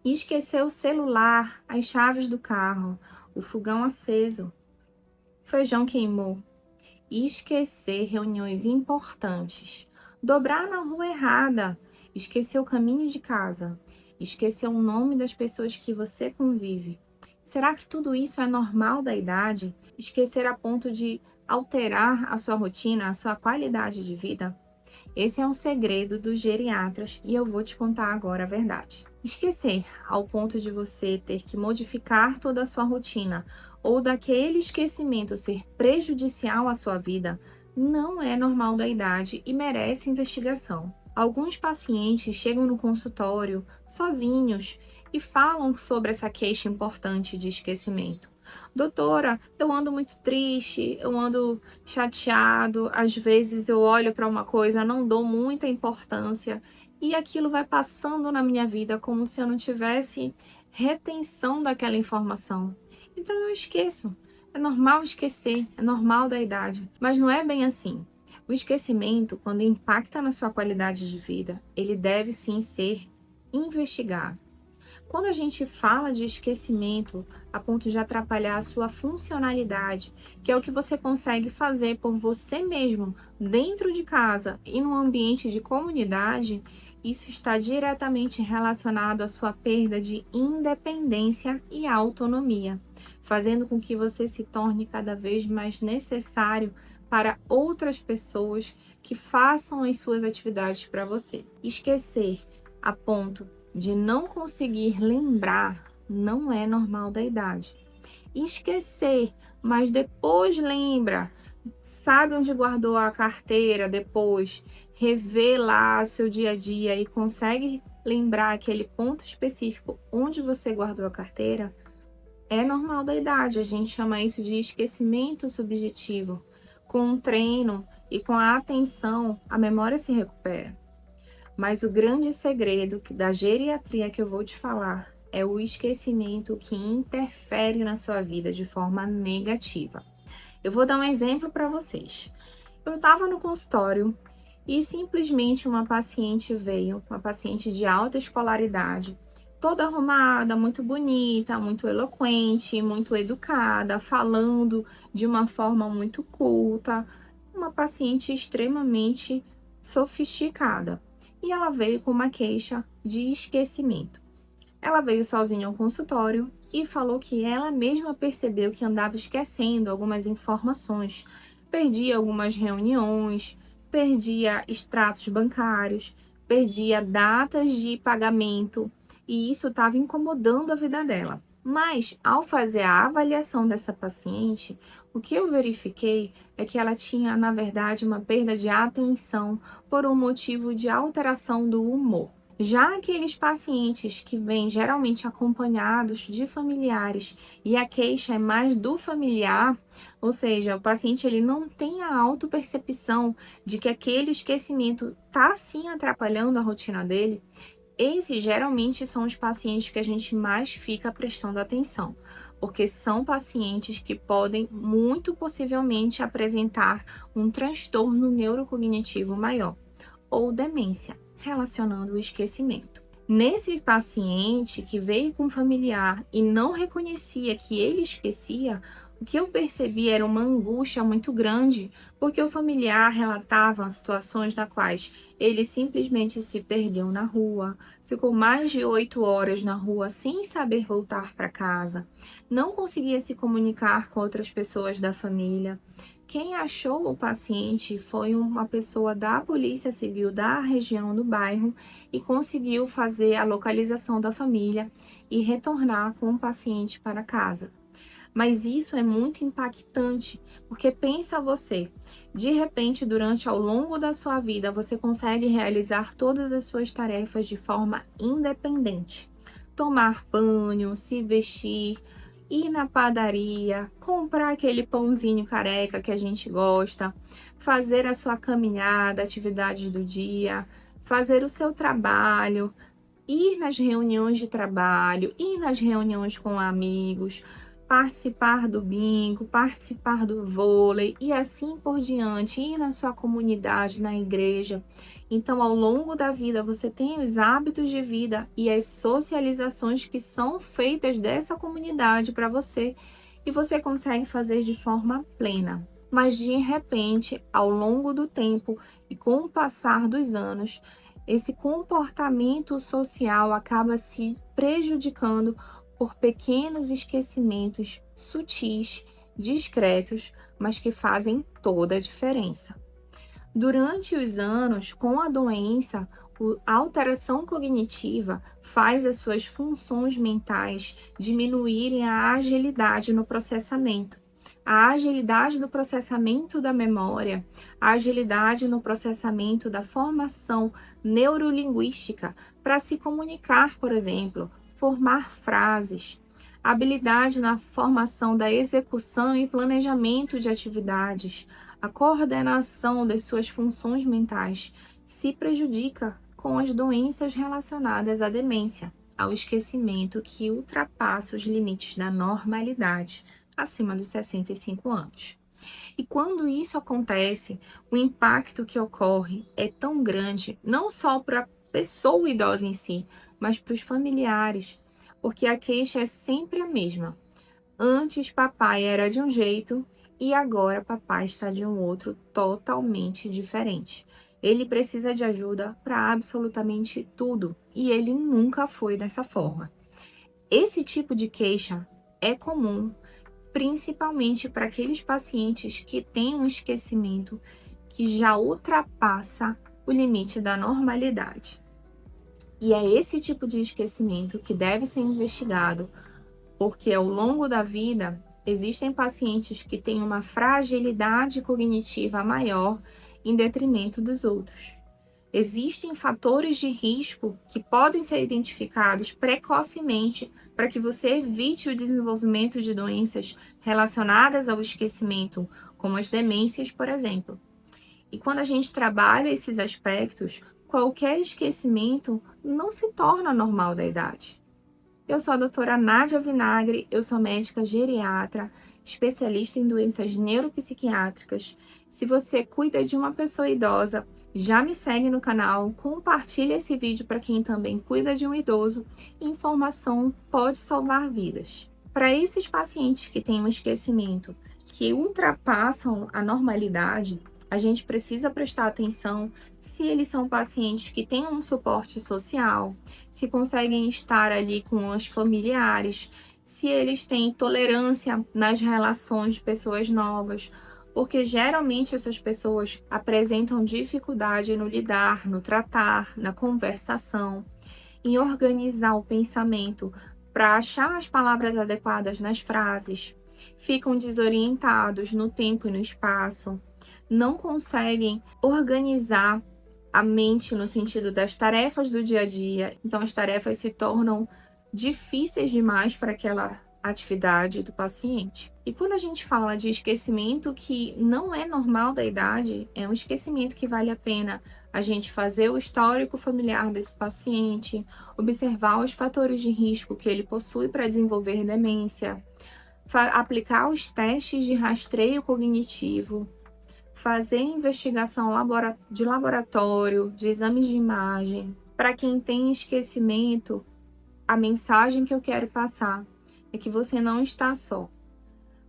E esquecer o celular, as chaves do carro, o fogão aceso, o feijão queimou. E esquecer reuniões importantes, dobrar na rua errada, esquecer o caminho de casa, esquecer o nome das pessoas que você convive. Será que tudo isso é normal da idade? Esquecer a ponto de alterar a sua rotina, a sua qualidade de vida? Esse é um segredo dos geriatras e eu vou te contar agora a verdade. Esquecer ao ponto de você ter que modificar toda a sua rotina ou daquele esquecimento ser prejudicial à sua vida não é normal da idade e merece investigação. Alguns pacientes chegam no consultório sozinhos e falam sobre essa queixa importante de esquecimento. Doutora, eu ando muito triste, eu ando chateado, às vezes eu olho para uma coisa, não dou muita importância e aquilo vai passando na minha vida como se eu não tivesse retenção daquela informação. Então eu esqueço. É normal esquecer, é normal da idade, mas não é bem assim. O esquecimento, quando impacta na sua qualidade de vida, ele deve sim ser investigado. Quando a gente fala de esquecimento a ponto de atrapalhar a sua funcionalidade, que é o que você consegue fazer por você mesmo dentro de casa e no ambiente de comunidade, isso está diretamente relacionado à sua perda de independência e autonomia, fazendo com que você se torne cada vez mais necessário para outras pessoas que façam as suas atividades para você. Esquecer a ponto de não conseguir lembrar não é normal da idade. Esquecer, mas depois lembra, sabe onde guardou a carteira depois, revê lá seu dia a dia e consegue lembrar aquele ponto específico onde você guardou a carteira, é normal da idade. A gente chama isso de esquecimento subjetivo. Com o treino e com a atenção, a memória se recupera. Mas o grande segredo da geriatria que eu vou te falar é o esquecimento que interfere na sua vida de forma negativa. Eu vou dar um exemplo para vocês. Eu estava no consultório e simplesmente uma paciente veio, uma paciente de alta escolaridade, toda arrumada, muito bonita, muito eloquente, muito educada, falando de uma forma muito culta, uma paciente extremamente sofisticada. E ela veio com uma queixa de esquecimento. Ela veio sozinha ao consultório e falou que ela mesma percebeu que andava esquecendo algumas informações, perdia algumas reuniões, perdia extratos bancários, perdia datas de pagamento e isso estava incomodando a vida dela. Mas, ao fazer a avaliação dessa paciente, o que eu verifiquei é que ela tinha, na verdade, uma perda de atenção por um motivo de alteração do humor. Já aqueles pacientes que vêm geralmente acompanhados de familiares e a queixa é mais do familiar, ou seja, o paciente ele não tem a autopercepção de que aquele esquecimento está sim atrapalhando a rotina dele, esses geralmente são os pacientes que a gente mais fica prestando atenção, porque são pacientes que podem muito possivelmente apresentar um transtorno neurocognitivo maior ou demência, relacionando o esquecimento. Nesse paciente que veio com familiar e não reconhecia que ele esquecia, o que eu percebi era uma angústia muito grande, porque o familiar relatava situações nas quais ele simplesmente se perdeu na rua, ficou mais de 8 horas na rua sem saber voltar para casa, não conseguia se comunicar com outras pessoas da família. Quem achou o paciente foi uma pessoa da Polícia Civil da região do bairro e conseguiu fazer a localização da família e retornar com o paciente para casa. Mas isso é muito impactante, porque pensa você, de repente, durante ao longo da sua vida, você consegue realizar todas as suas tarefas de forma independente. Tomar banho, se vestir, ir na padaria, comprar aquele pãozinho careca que a gente gosta, fazer a sua caminhada, atividades do dia, fazer o seu trabalho, ir nas reuniões de trabalho, ir nas reuniões com amigos, participar do bingo, participar do vôlei e assim por diante, ir na sua comunidade, na igreja. Então, ao longo da vida, você tem os hábitos de vida e as socializações que são feitas dessa comunidade para você e você consegue fazer de forma plena. Mas de repente, ao longo do tempo e com o passar dos anos, esse comportamento social acaba se prejudicando por pequenos esquecimentos sutis, discretos, mas que fazem toda a diferença. Durante os anos, com a doença, a alteração cognitiva faz as suas funções mentais diminuírem a agilidade no processamento. A agilidade do processamento da memória, a agilidade no processamento da formação neurolinguística para se comunicar, por exemplo, formar frases, habilidade na formação da execução e planejamento de atividades, a coordenação das suas funções mentais se prejudica com as doenças relacionadas à demência, ao esquecimento que ultrapassa os limites da normalidade acima dos 65 anos. E quando isso acontece, o impacto que ocorre é tão grande, não só para a pessoa idosa em si, mas para os familiares, porque a queixa é sempre a mesma. Antes papai era de um jeito e agora papai está de um outro totalmente diferente. Ele precisa de ajuda para absolutamente tudo e ele nunca foi dessa forma. Esse tipo de queixa é comum, principalmente para aqueles pacientes que têm um esquecimento que já ultrapassa o limite da normalidade. E é esse tipo de esquecimento que deve ser investigado, porque ao longo da vida existem pacientes que têm uma fragilidade cognitiva maior em detrimento dos outros. Existem fatores de risco que podem ser identificados precocemente para que você evite o desenvolvimento de doenças relacionadas ao esquecimento, como as demências, por exemplo. E quando a gente trabalha esses aspectos, qualquer esquecimento não se torna normal da idade. Eu sou a doutora Nádia Vinagre, eu sou médica geriatra, especialista em doenças neuropsiquiátricas. Se você cuida de uma pessoa idosa, já me segue no canal, compartilha esse vídeo para quem também cuida de um idoso. Informação pode salvar vidas. Para esses pacientes que têm um esquecimento que ultrapassam a normalidade, a gente precisa prestar atenção se eles são pacientes que têm um suporte social, se conseguem estar ali com os familiares, se eles têm tolerância nas relações de pessoas novas, porque geralmente essas pessoas apresentam dificuldade no lidar, no tratar, na conversação, em organizar o pensamento para achar as palavras adequadas nas frases, ficam desorientados no tempo e no espaço, não conseguem organizar a mente no sentido das tarefas do dia a dia, então as tarefas se tornam difíceis demais para aquela atividade do paciente. E quando a gente fala de esquecimento que não é normal da idade, é um esquecimento que vale a pena a gente fazer o histórico familiar desse paciente, observar os fatores de risco que ele possui para desenvolver demência, aplicar os testes de rastreio cognitivo, fazer investigação de laboratório, de exames de imagem. Para quem tem esquecimento, a mensagem que eu quero passar é que você não está só.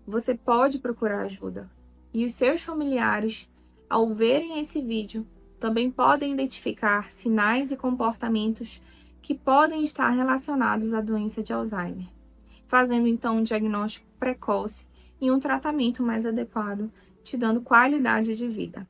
Você pode procurar ajuda. E os seus familiares, ao verem esse vídeo, também podem identificar sinais e comportamentos que podem estar relacionados à doença de Alzheimer, fazendo então um diagnóstico precoce e um tratamento mais adequado, te dando qualidade de vida.